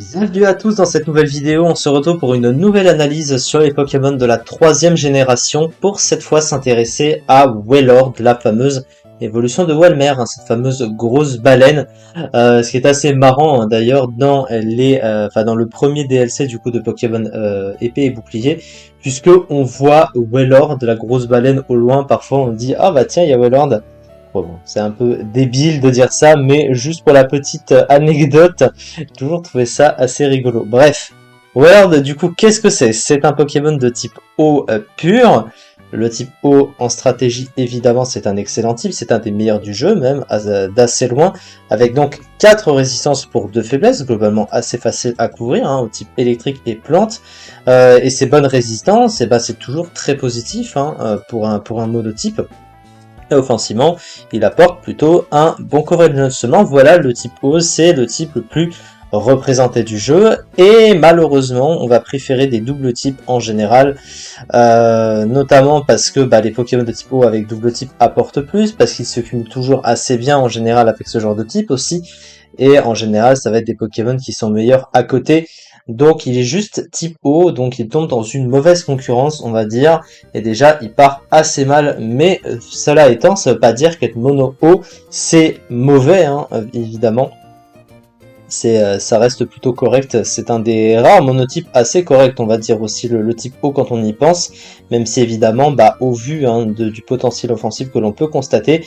Bienvenue à tous dans cette nouvelle vidéo, on se retrouve pour une nouvelle analyse sur les Pokémon de la 3e génération, pour cette fois s'intéresser à Wailord, la fameuse évolution de Walmer, cette fameuse grosse baleine, ce qui est assez marrant d'ailleurs dans dans le premier DLC du coup de Pokémon épée et bouclier, puisque on voit Wailord, la grosse baleine au loin. Parfois on dit ah bah tiens il y a Wailord. Bon, c'est un peu débile de dire ça, mais juste pour la petite anecdote, j'ai toujours trouvé ça assez rigolo. Bref, Wailord, du coup, qu'est-ce que c'est? C'est un Pokémon de type eau pur. Le type eau en stratégie, évidemment, c'est un excellent type, c'est un des meilleurs du jeu, même d'assez loin, avec donc 4 résistances pour 2 faiblesses, globalement assez facile à couvrir, au type électrique et plante. Et ces bonnes résistances, c'est toujours très positif pour un monotype. Et offensivement, il apporte plutôt un bon coverage. Seulement, voilà, le type eau, c'est le type le plus représenté du jeu, et malheureusement, on va préférer des doubles types en général, notamment parce que les Pokémon de type eau avec double type apportent plus, parce qu'ils se cumulent toujours assez bien en général avec ce genre de type aussi, et en général, ça va être des Pokémon qui sont meilleurs à côté. Donc il est juste type eau, donc il tombe dans une mauvaise concurrence, on va dire, et déjà il part assez mal, mais cela étant, ça veut pas dire qu'être mono eau c'est mauvais, évidemment. Ça reste plutôt correct, c'est un des rares monotypes assez corrects, on va dire aussi le type eau quand on y pense, même si évidemment, au vu du potentiel offensif que l'on peut constater,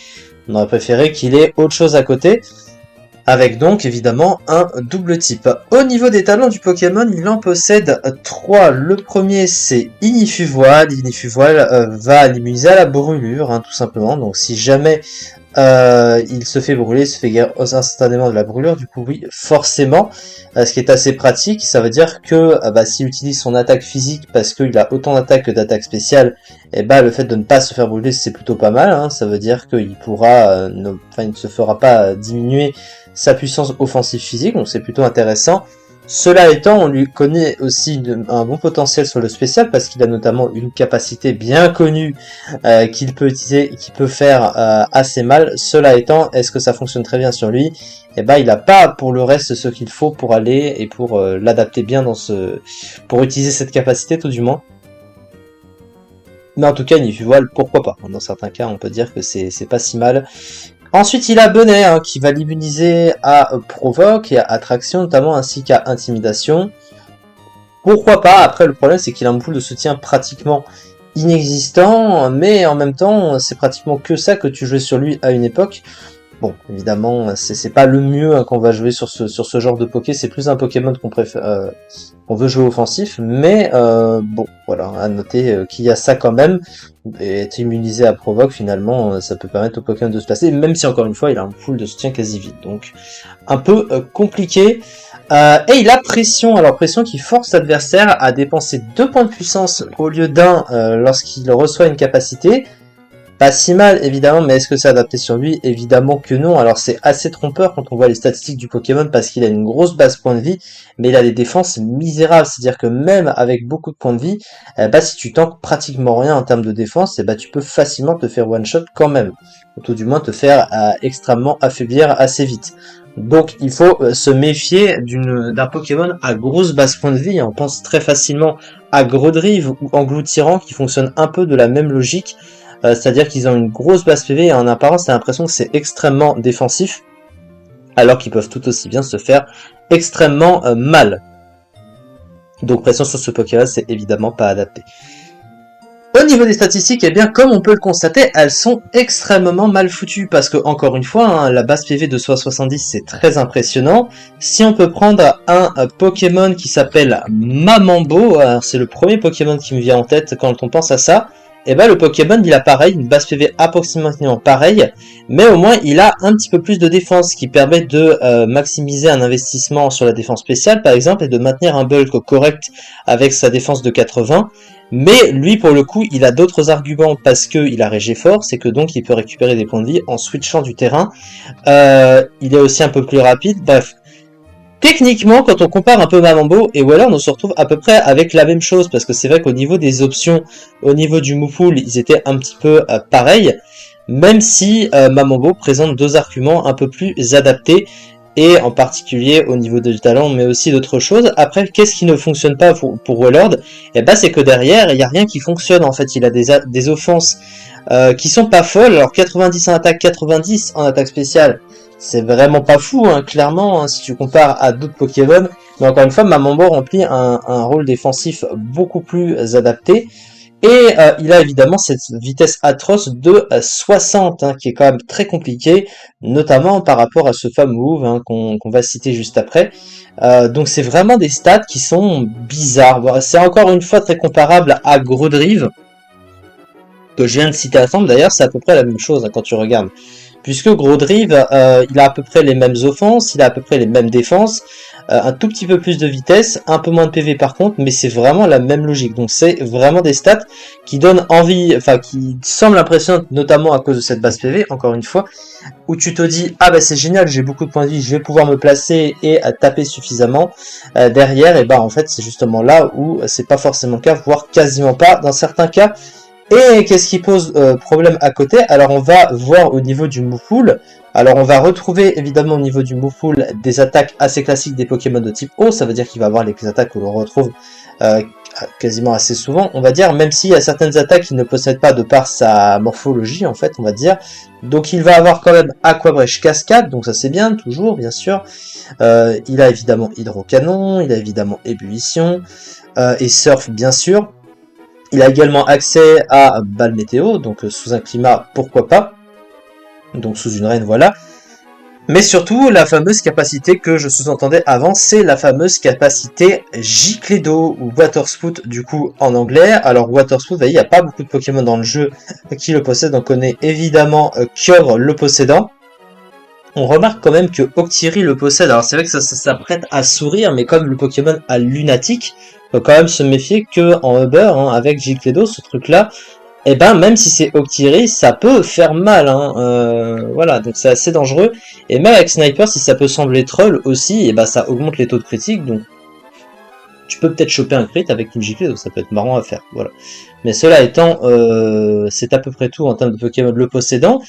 on aurait préféré qu'il ait autre chose à côté. Avec donc évidemment un double type. Au niveau des talents du Pokémon, il en possède 3. Le premier c'est Ignifuvoile. Ignifuvoile va l'immuniser à la brûlure, tout simplement. Donc si jamais il se fait brûler, il se fait guérir instantanément de la brûlure, du coup oui, forcément, ce qui est assez pratique, ça veut dire que s'il utilise son attaque physique parce qu'il a autant d'attaque que d'attaque spéciale, le fait de ne pas se faire brûler c'est plutôt pas mal, ça veut dire qu'il pourra, il ne se fera pas diminuer sa puissance offensive physique, donc c'est plutôt intéressant. Cela étant, on lui connaît aussi un bon potentiel sur le spécial, parce qu'il a notamment une capacité bien connue qu'il peut utiliser et qui peut faire assez mal. Cela étant, est-ce que ça fonctionne très bien sur lui? Il n'a pas pour le reste ce qu'il faut pour aller et pour l'adapter bien pour utiliser cette capacité tout du moins. Mais en tout cas, Ignifuvoile, pourquoi pas? Dans certains cas, on peut dire que c'est pas si mal. Ensuite, il a Bonnet, qui va l'immuniser à Provoque et à Attraction notamment, ainsi qu'à Intimidation. Pourquoi pas? Après, le problème, c'est qu'il a un pool de soutien pratiquement inexistant, mais en même temps, c'est pratiquement que ça que tu jouais sur lui à une époque. Bon, évidemment, c'est pas le mieux qu'on va jouer sur ce genre de Poké, c'est plus un Pokémon qu'on veut jouer offensif, mais bon, voilà, à noter qu'il y a ça quand même, et être immunisé à Provoque, finalement, ça peut permettre au Pokémon de se placer, même si encore une fois, il a un pool de soutien quasi vide, donc un peu compliqué. Et il a Pression, alors Pression qui force l'adversaire à dépenser 2 points de puissance au lieu d'un lorsqu'il reçoit une capacité. Pas si mal évidemment, mais est-ce que c'est adapté sur lui? Évidemment que non. Alors c'est assez trompeur quand on voit les statistiques du Pokémon, parce qu'il a une grosse base point de vie, mais il a des défenses misérables, c'est-à-dire que même avec beaucoup de points de vie, si tu tankes pratiquement rien en termes de défense, tu peux facilement te faire one shot quand même, ou tout du moins te faire extrêmement affaiblir assez vite. Donc il faut se méfier d'un Pokémon à grosse base point de vie. On pense très facilement à Grodrive ou Engloutirant, qui fonctionnent un peu de la même logique. C'est-à-dire qu'ils ont une grosse base PV et en apparence, t'as l'impression que c'est extrêmement défensif, alors qu'ils peuvent tout aussi bien se faire extrêmement mal. Donc pression sur ce Pokémon, c'est évidemment pas adapté. Au niveau des statistiques, comme on peut le constater, elles sont extrêmement mal foutues, parce que, encore une fois, la base PV de 70 c'est très impressionnant. Si on peut prendre un Pokémon qui s'appelle Mamambo, c'est le premier Pokémon qui me vient en tête quand on pense à ça, le Pokémon il a pareil, une base PV approximativement pareille, mais au moins il a un petit peu plus de défense, qui permet de maximiser un investissement sur la défense spéciale par exemple, et de maintenir un bulk correct avec sa défense de 80. Mais lui pour le coup il a d'autres arguments, parce qu'il a Régéforce, et que donc il peut récupérer des points de vie en switchant du terrain. Il est aussi un peu plus rapide, bref. Techniquement, quand on compare un peu Mamambo et Wailord, on se retrouve à peu près avec la même chose, parce que c'est vrai qu'au niveau des options, au niveau du move pool, ils étaient un petit peu pareils, même si Mamambo présente 2 arguments un peu plus adaptés, et en particulier au niveau du talent, mais aussi d'autres choses. Après, qu'est-ce qui ne fonctionne pas pour Wailord? Eh ben, c'est que derrière, il n'y a rien qui fonctionne, en fait. Il a des offenses qui sont pas folles. Alors, 90 en attaque, 90 en attaque spéciale, c'est vraiment pas fou, hein, clairement, hein, si tu compares à d'autres Pokémon. Mais encore une fois, Mamambo remplit un rôle défensif beaucoup plus adapté. Et il a évidemment cette vitesse atroce de 60, hein, qui est quand même très compliqué, notamment par rapport à ce fameux move, hein, qu'on va citer juste après. Donc c'est vraiment des stats qui sont bizarres. Bon, c'est encore une fois très comparable à Grodrive, que je viens de citer ensemble. D'ailleurs, c'est à peu près la même chose, hein, quand tu regardes. Puisque Grodrive, il a à peu près les mêmes offenses, il a à peu près les mêmes défenses, un tout petit peu plus de vitesse, un peu moins de PV par contre, mais c'est vraiment la même logique. Donc c'est vraiment des stats qui donnent envie, enfin qui semblent impressionnantes, notamment à cause de cette base PV, encore une fois, où tu te dis, ah bah c'est génial, j'ai beaucoup de points de vie, je vais pouvoir me placer et taper suffisamment. Derrière, et bah en fait c'est justement là où c'est pas forcément le cas, voire quasiment pas dans certains cas. Et qu'est-ce qui pose problème à côté? Alors on va voir au niveau du move pool. Alors on va retrouver évidemment au niveau du move pool des attaques assez classiques des Pokémon de type eau. Ça veut dire qu'il va avoir les attaques que l'on retrouve quasiment assez souvent, on va dire, même s'il y a certaines attaques qu'il ne possède pas de par sa morphologie en fait, on va dire. Donc il va avoir quand même Aqua Brèche Cascade, donc ça c'est bien, toujours bien sûr. Il a évidemment Hydrocanon, il a évidemment Ébullition et Surf bien sûr. Il a également accès à Balle Météo, donc sous un climat, pourquoi pas. Donc sous une reine, voilà. Mais surtout, la fameuse capacité que je sous-entendais avant, c'est la fameuse capacité Gicledo, ou Water Spout, du coup, en anglais. Alors, Water Spout, vous voyez, il n'y a pas beaucoup de Pokémon dans le jeu qui le possèdent. On connaît évidemment Kyogre le possédant. On remarque quand même que Octillery le possède. Alors c'est vrai que ça s'apprête à sourire, mais comme le Pokémon a Lunatique, faut quand même se méfier que en Uber, hein, avec Gicledo, ce truc-là, et ben même si c'est Octillery, ça peut faire mal. Hein, voilà, donc c'est assez dangereux. Et même avec Sniper, si ça peut sembler troll aussi, et ben ça augmente les taux de critique. Donc tu peux peut-être choper un crit avec une Gicledo, ça peut être marrant à faire. Voilà. Mais cela étant, c'est à peu près tout en termes de Pokémon le possédant.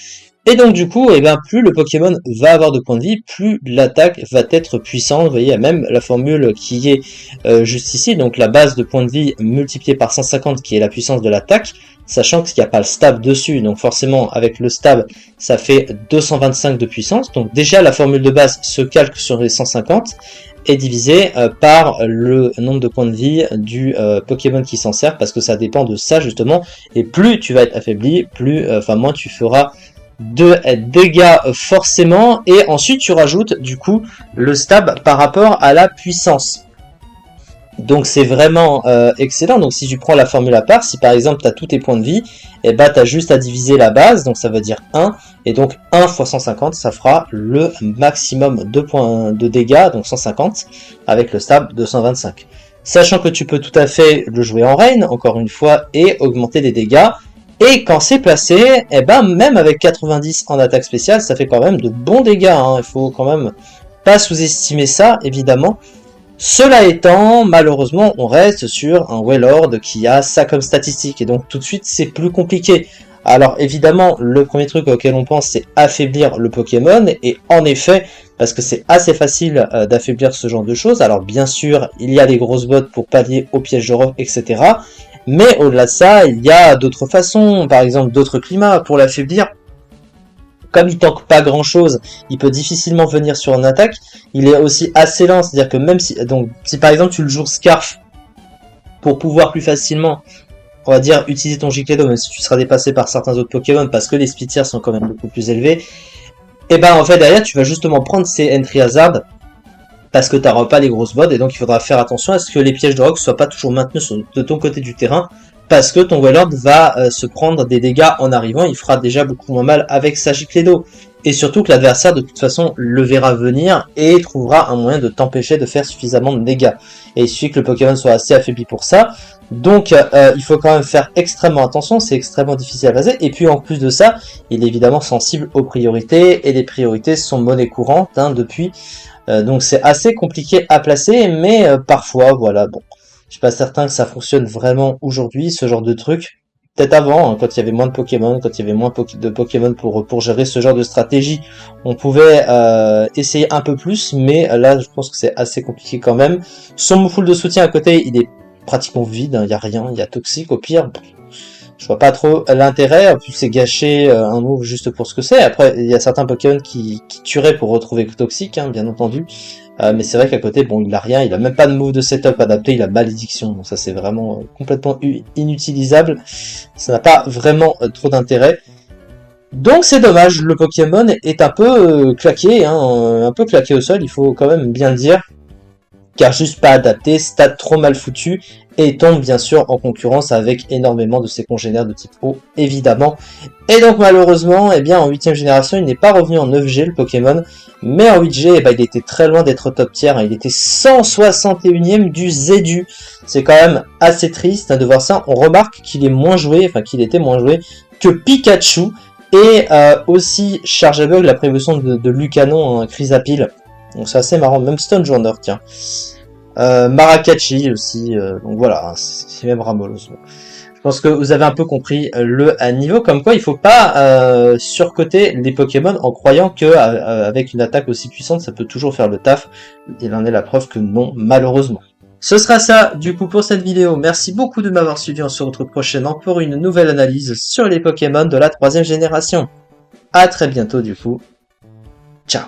Et donc du coup, eh ben, plus le Pokémon va avoir de points de vie, plus l'attaque va être puissante. Vous voyez, il y a même la formule qui est juste ici, donc la base de points de vie multipliée par 150 qui est la puissance de l'attaque, sachant qu'il n'y a pas le stab dessus, donc forcément avec le stab ça fait 225 de puissance. Donc déjà la formule de base se calque sur les 150 et divisé par le nombre de points de vie du Pokémon qui s'en sert, parce que ça dépend de ça justement, et plus tu vas être affaibli, plus, moins tu feras de dégâts forcément, et ensuite tu rajoutes du coup le stab par rapport à la puissance. Donc c'est vraiment excellent. Donc si tu prends la formule à part, si par exemple tu as tous tes points de vie, et bah tu as juste à diviser la base, donc ça veut dire 1, et donc 1 fois 150, ça fera le maximum de points de dégâts, donc 150, avec le stab de 125. Sachant que tu peux tout à fait le jouer en reine, encore une fois, et augmenter les dégâts. Et quand c'est placé, eh ben même avec 90 en attaque spéciale, ça fait quand même de bons dégâts. Hein. Il faut quand même pas sous-estimer ça, évidemment. Cela étant, malheureusement, on reste sur un Wailord qui a ça comme statistique. Et donc tout de suite, c'est plus compliqué. Alors évidemment, le premier truc auquel on pense, c'est affaiblir le Pokémon. Et en effet, parce que c'est assez facile d'affaiblir ce genre de choses. Alors bien sûr, il y a des grosses bottes pour pallier aux pièges de roc, etc. Mais au-delà de ça, il y a d'autres façons, par exemple d'autres climats pour l'affaiblir. Comme il tank pas grand chose, il peut difficilement venir sur une attaque. Il est aussi assez lent, c'est-à-dire que même si, donc, si par exemple tu le joues Scarf pour pouvoir plus facilement, on va dire, utiliser ton Gicledo, même si tu seras dépassé par certains autres Pokémon, parce que les Spitiers sont quand même beaucoup plus élevés, et ben en fait derrière tu vas justement prendre ces Entry Hazard, parce que tu n'auras pas les grosses bottes, et donc il faudra faire attention à ce que les pièges de roc soient pas toujours maintenus de ton côté du terrain, parce que ton Wailord va se prendre des dégâts en arrivant, il fera déjà beaucoup moins mal avec sa Gicledo. Et surtout que l'adversaire de toute façon le verra venir et trouvera un moyen de t'empêcher de faire suffisamment de dégâts. Et il suffit que le Pokémon soit assez affaibli pour ça. Donc il faut quand même faire extrêmement attention, c'est extrêmement difficile à baser. Et puis en plus de ça, il est évidemment sensible aux priorités, et les priorités sont monnaie courante hein, depuis. Donc c'est assez compliqué à placer, mais parfois, voilà, bon. Je suis pas certain que ça fonctionne vraiment aujourd'hui, ce genre de truc. peut-être avant, hein, quand il y avait moins de Pokémon, quand il y avait moins de Pokémon pour gérer ce genre de stratégie, on pouvait essayer un peu plus, mais là je pense que c'est assez compliqué quand même. Son Moufle de soutien à côté, il est pratiquement vide, il y a rien, il y a Toxique au pire. Je vois pas trop l'intérêt, en plus c'est gâcher un move juste pour ce que c'est. Après, il y a certains Pokémon qui tueraient pour retrouver Toxique, hein, bien entendu. Mais c'est vrai qu'à côté, bon, il a rien, il a même pas de move de setup adapté, il a Malédiction. Donc ça c'est vraiment complètement inutilisable. Ça n'a pas vraiment trop d'intérêt. Donc c'est dommage, le Pokémon est un peu claqué, hein, un peu claqué au sol, il faut quand même bien le dire. Car juste pas adapté, stats trop mal foutu, et tombe bien sûr en concurrence avec énormément de ses congénères de type eau, évidemment. Et donc malheureusement, eh bien en 8ème génération, il n'est pas revenu en 9G le Pokémon, mais en 8G, eh ben, il était très loin d'être top tier, hein. Il était 161ème du Zedu. C'est quand même assez triste hein, de voir ça. On remarque qu'il est moins joué, enfin qu'il était moins joué que Pikachu, et aussi Charge Aveugle, la prévention de Lucanon, hein, Chrysapile. Donc c'est assez marrant, même Stone Journeur, tiens. Marakachi aussi, donc voilà, hein, c'est même Ramolos. Bon. Je pense que vous avez un peu compris le niveau, comme quoi il faut pas surcoter les Pokémon en croyant que avec une attaque aussi puissante, ça peut toujours faire le taf. Il en est la preuve que non, malheureusement. Ce sera ça du coup pour cette vidéo. Merci beaucoup de m'avoir suivi. On se retrouve prochainement pour une nouvelle analyse sur les Pokémon de la 3ème génération. À très bientôt du coup. Ciao.